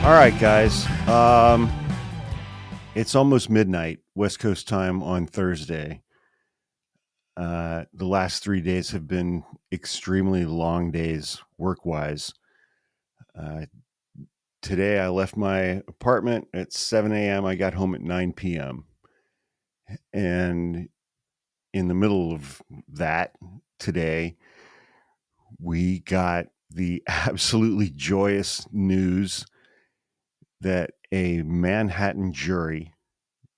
All right, guys. It's almost midnight, West Coast time on Thursday. The last 3 days have been extremely long days, work-wise. Uh, Today, I left my apartment at 7 a.m. I got home at 9 p.m. And in the middle of that, today, we got the absolutely joyous news that a Manhattan jury,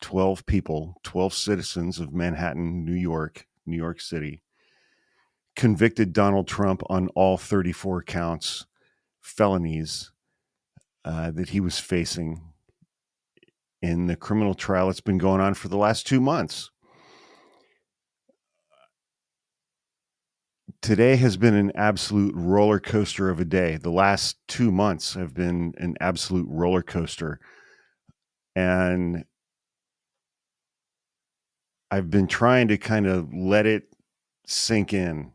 12 people, 12 citizens of Manhattan, New York City, convicted Donald Trump on all 34 counts, felonies that he was facing in the criminal trial that's been going on for the last 2 months. Today has been an absolute roller coaster of a day. The last 2 months have been an absolute roller coaster. And I've been trying to kind of let it sink in.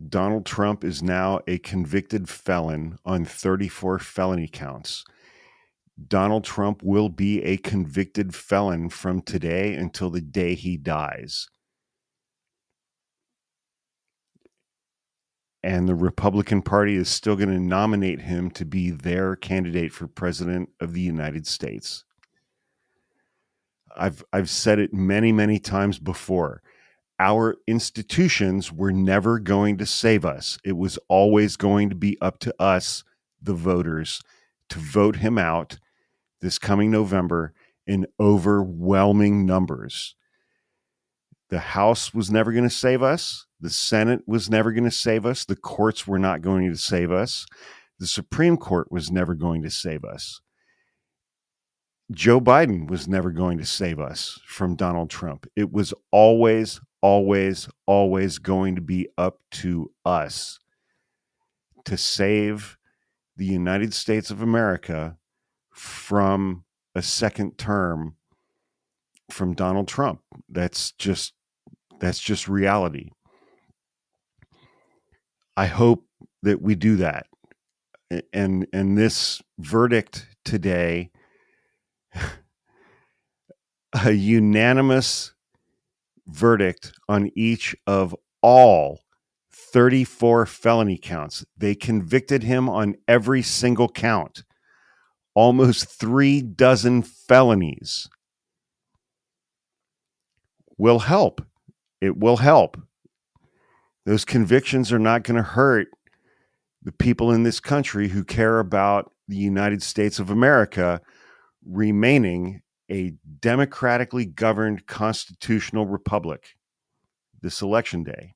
Donald Trump is now a convicted felon on 34 felony counts. Donald Trump will be a convicted felon from today until the day he dies. And the Republican Party is still going to nominate him to be their candidate for president of the United States. I've said it many, many times before. Our institutions were never going to save us. It was always going to be up to us, the voters, to vote him out this coming November in overwhelming numbers. The House was never going to save us. The Senate was never going to save us. The courts were not going to save us. The Supreme Court was never going to save us. Joe Biden was never going to save us from Donald Trump. It was always, always, always going to be up to us to save the United States of America from a second term from Donald Trump. That's just reality. I hope that we do that. And this verdict today, a unanimous verdict on each of all 34 felony counts. They convicted him on every single count. Almost 36 felonies. Will help. It will help. Those convictions are not going to hurt the people in this country who care about the United States of America remaining a democratically governed constitutional republic this election day.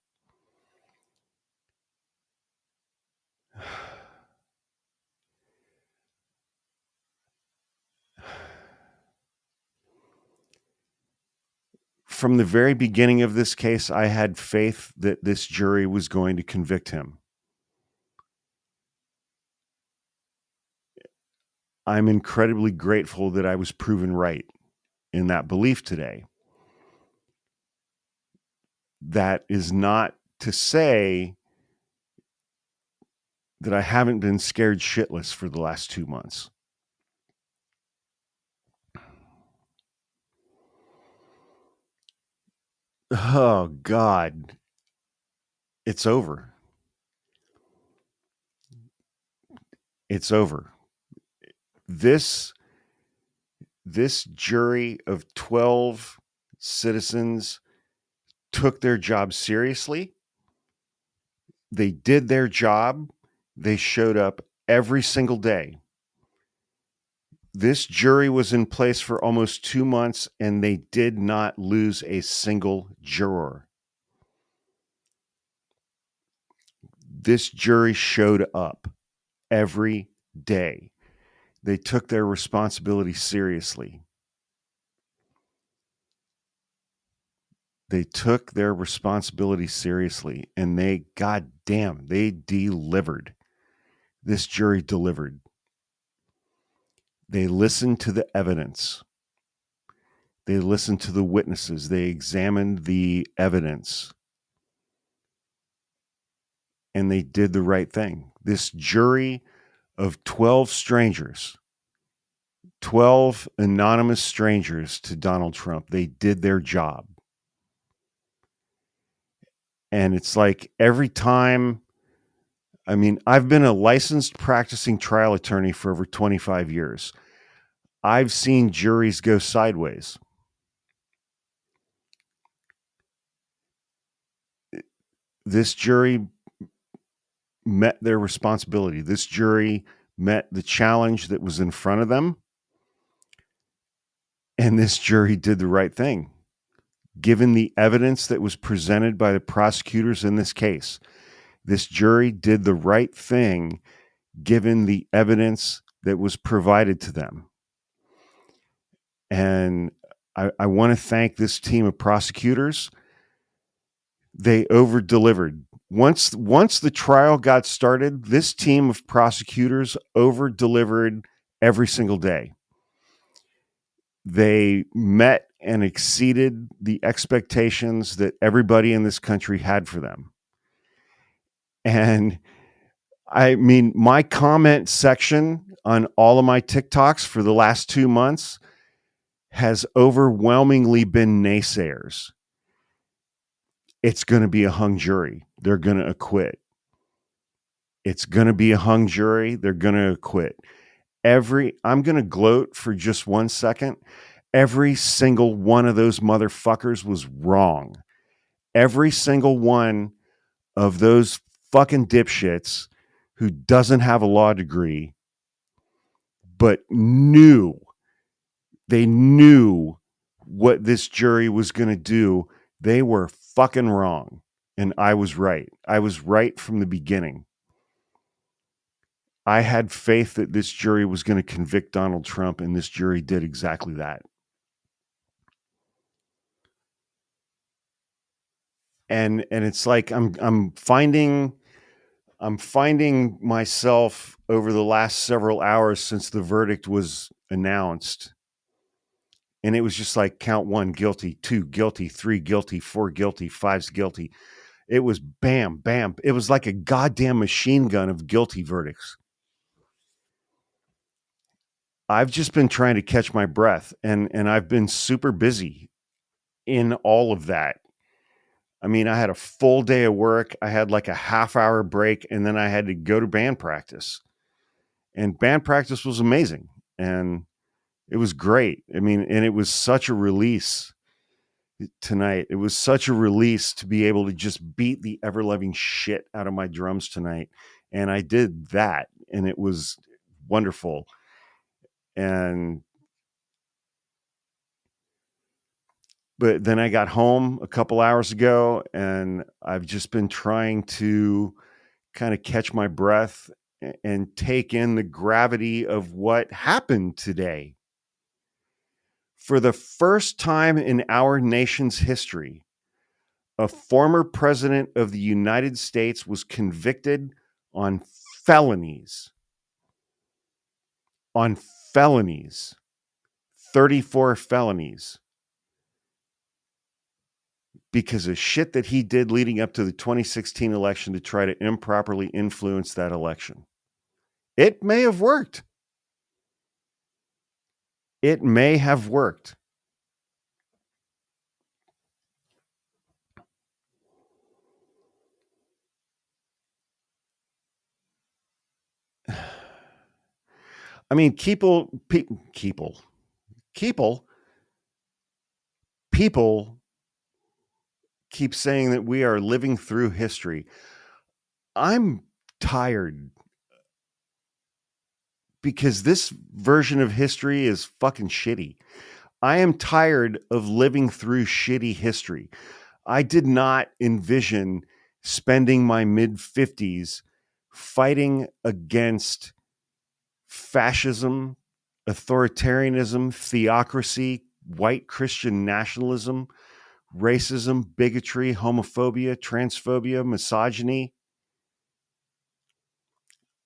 From the very beginning of this case, I had faith that this jury was going to convict him. I'm incredibly grateful that I was proven right in that belief today. That is not to say that I haven't been scared shitless for the last 2 months. Oh, God. It's over. It's over. This jury of 12 citizens took their job seriously. They did their job. They showed up every single day. This jury was in place for almost 2 months, and they did not lose a single juror. This jury showed up every day. They took their responsibility seriously. They took their responsibility seriously, and they delivered. This jury delivered. They listened to the evidence. They listened to the witnesses. They examined the evidence. And they did the right thing. This jury of 12 strangers, 12 anonymous strangers to Donald Trump. They did their job. And it's like every time, I mean, I've been a licensed practicing trial attorney for over 25 years. I've seen juries go sideways. This jury met their responsibility. This jury met the challenge that was in front of them. And this jury did the right thing, given the evidence that was presented by the prosecutors in this case. This jury did the right thing, given the evidence that was provided to them. And I want to thank this team of prosecutors. They over-delivered. Once the trial got started, this team of prosecutors over-delivered every single day. They met and exceeded the expectations that everybody in this country had for them. And I mean, my comment section on all of my TikToks for the last 2 months has overwhelmingly been naysayers. It's going to be a hung jury. They're going to acquit. It's going to be a hung jury. They're going to acquit. I'm going to gloat for just 1 second. Every single one of those motherfuckers was wrong. Every single one of those fucking dipshits who doesn't have a law degree, but they knew what this jury was going to do. They were fucking wrong. And I was right. I was right from the beginning. I had faith that this jury was going to convict Donald Trump, and this jury did exactly that. And it's like I'm finding myself over the last several hours since the verdict was announced. And it was just like count 1 guilty, 2 guilty, 3 guilty, 4 guilty, 5's guilty. It was bam, bam. It was like a goddamn machine gun of guilty verdicts. I've just been trying to catch my breath, and I've been super busy in all of that. I mean, I had a full day of work. I had like a half-hour break, and then I had to go to band practice. And band practice was amazing, and it was great. I mean, and it was such a release tonight. It was such a release to be able to just beat the ever-loving shit out of my drums tonight. And I did that, and it was wonderful. But then I got home a couple hours ago, and I've just been trying to kind of catch my breath and take in the gravity of what happened today. For the first time in our nation's history, a former president of the United States was convicted on felonies. On felonies. 34 felonies. Because of shit that he did leading up to the 2016 election to try to improperly influence that election. It may have worked. It may have worked. I mean, people keep saying that we are living through history. I'm tired because this version of history is fucking shitty. I am tired of living through shitty history. I did not envision spending my mid-50s fighting against fascism, authoritarianism, theocracy, white Christian nationalism, racism, bigotry, homophobia, transphobia, misogyny.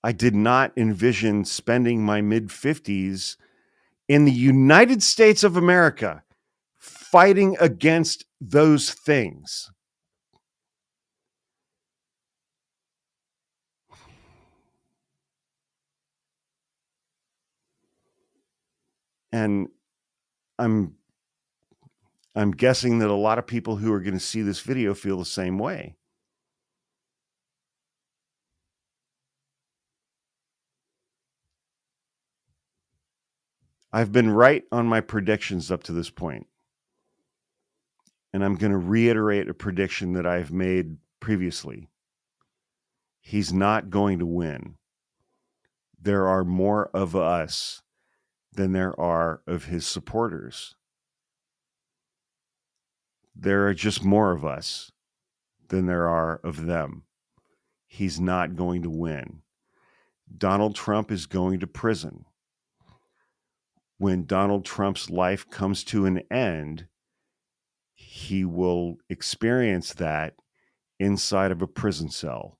I did not envision spending my mid-50s in the United States of America fighting against those things. And I'm guessing that a lot of people who are going to see this video feel the same way. I've been right on my predictions up to this point. And I'm going to reiterate a prediction that I've made previously. He's not going to win. There are more of us than there are of his supporters. There are just more of us than there are of them. He's not going to win. Donald Trump is going to prison. When Donald Trump's life comes to an end, he will experience that inside of a prison cell.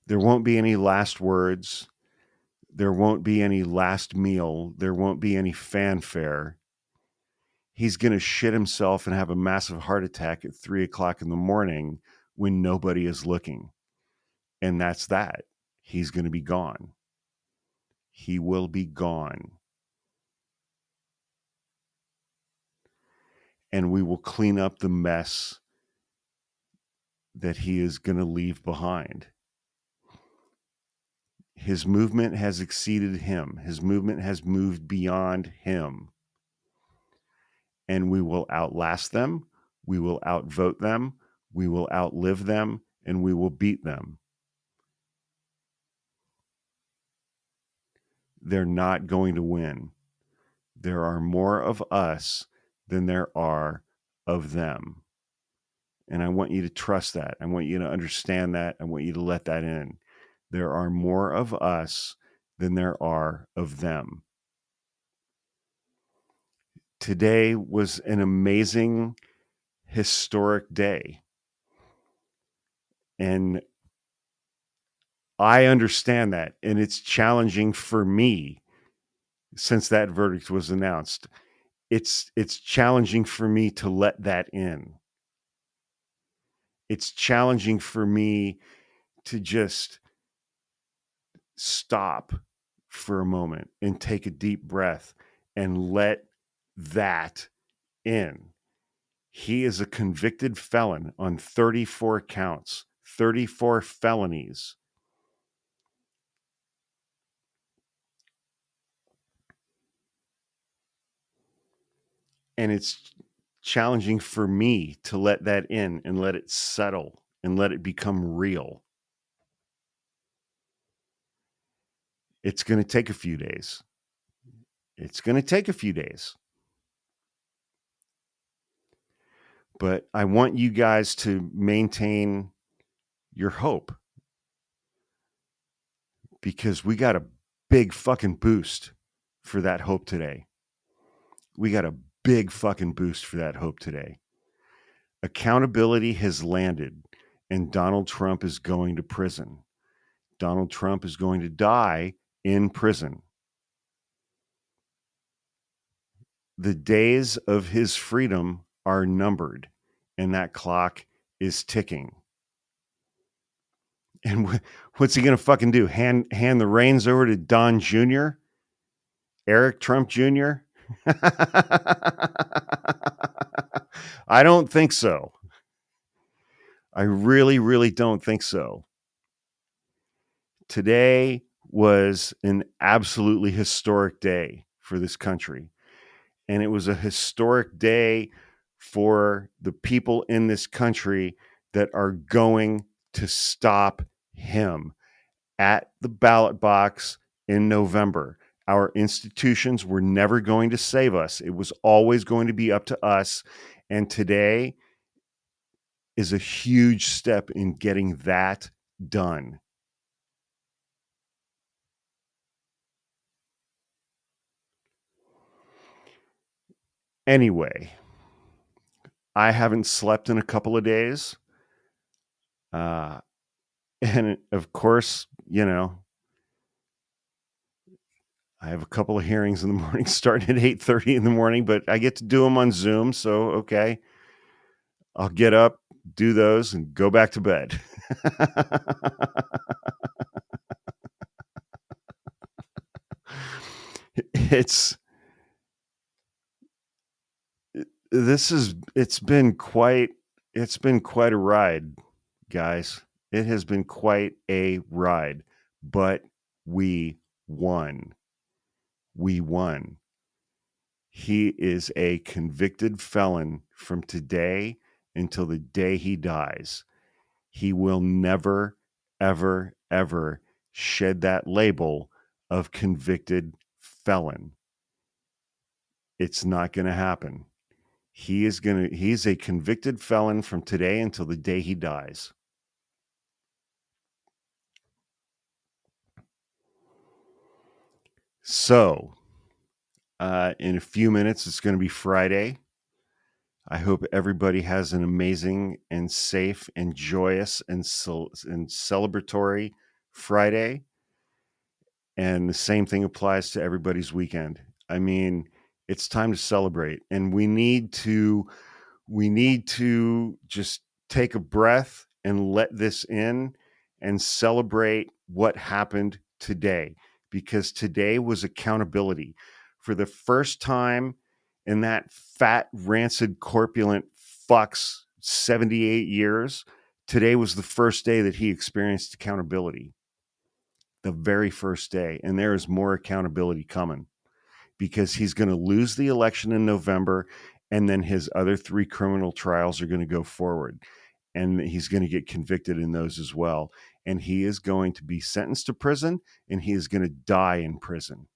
There won't be any last words. There won't be any last meal. There won't be any fanfare. He's going to shit himself and have a massive heart attack at 3:00 in the morning when nobody is looking. And that's that. He's going to be gone. He will be gone. And we will clean up the mess that he is going to leave behind. His movement has exceeded him. His movement has moved beyond him. And we will outlast them. We will outvote them. We will outlive them. And we will beat them. They're not going to win. There are more of us than there are of them. And I want you to trust that. I want you to understand that. I want you to let that in. There are more of us than there are of them. Today was an amazing, historic day. And I understand that. And it's challenging for me since that verdict was announced. It's challenging for me to let that in. It's challenging for me to just stop for a moment and take a deep breath and let that in. He is a convicted felon on 34 counts, 34 felonies. And it's challenging for me to let that in and let it settle and let it become real. It's going to take a few days. It's going to take a few days. But I want you guys to maintain your hope, because we got a big fucking boost for that hope today. We got a big fucking boost for that hope today. Accountability has landed, and Donald Trump is going to prison. Donald Trump is going to die in prison. The days of his freedom are numbered, and that clock is ticking. And what's he going to fucking do? Hand the reins over to Don Jr., Eric Trump Jr.? I don't think so. I really, really don't think so. Today was an absolutely historic day for this country. And it was a historic day for the people in this country that are going to stop him at the ballot box in November. Our institutions were never going to save us. It was always going to be up to us. And today is a huge step in getting that done. Anyway, I haven't slept in a couple of days. And of course, you know, I have a couple of hearings in the morning starting at 8:30 in the morning, but I get to do them on Zoom. So, okay, I'll get up, do those, and go back to bed. it's it's been quite a ride, guys. It has been quite a ride, but we won. We won. He is a convicted felon from today until the day he dies. He will never, ever, ever shed that label of convicted felon. It's not going to happen. He's a convicted felon from today until the day he dies. So, in a few minutes, it's going to be Friday. I hope everybody has an amazing and safe and joyous and celebratory Friday. And the same thing applies to everybody's weekend. I mean, it's time to celebrate, and we need to just take a breath and let this in and celebrate what happened today, because today was accountability. For the first time in that fat, rancid, corpulent fuck's 78 years, today was the first day that he experienced accountability. The very first day. And there is more accountability coming, because he's going to lose the election in November, and then his other 3 criminal trials are going to go forward, and he's going to get convicted in those as well. And he is going to be sentenced to prison, and he is going to die in prison.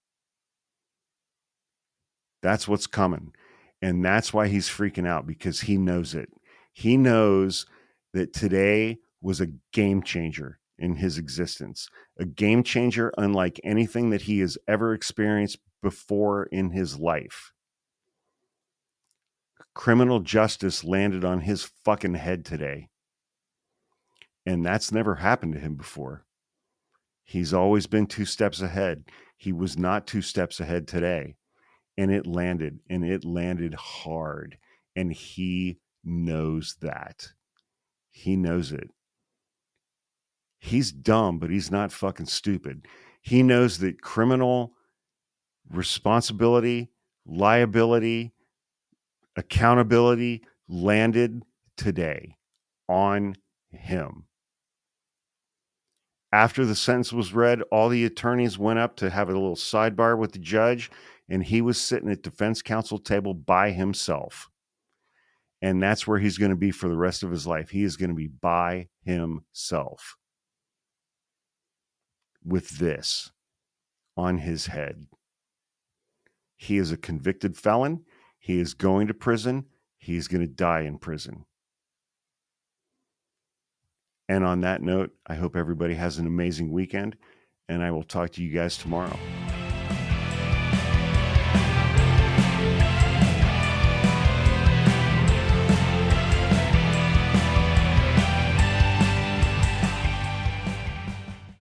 That's what's coming. And that's why he's freaking out, because he knows it. He knows that today was a game changer in his existence, a game changer unlike anything that he has ever experienced before in his life. Criminal justice landed on his fucking head today. And that's never happened to him before. He's always been 2 steps ahead. He was not 2 steps ahead today. And it landed hard. And he knows that. He knows it. He's dumb, but he's not fucking stupid. He knows that criminal responsibility, liability, accountability landed today on him. After the sentence was read, all the attorneys went up to have a little sidebar with the judge, and he was sitting at defense counsel table by himself. And that's where he's going to be for the rest of his life. He is going to be by himself with this on his head. He is a convicted felon. He is going to prison. He's going to die in prison. And on that note, I hope everybody has an amazing weekend, and I will talk to you guys tomorrow.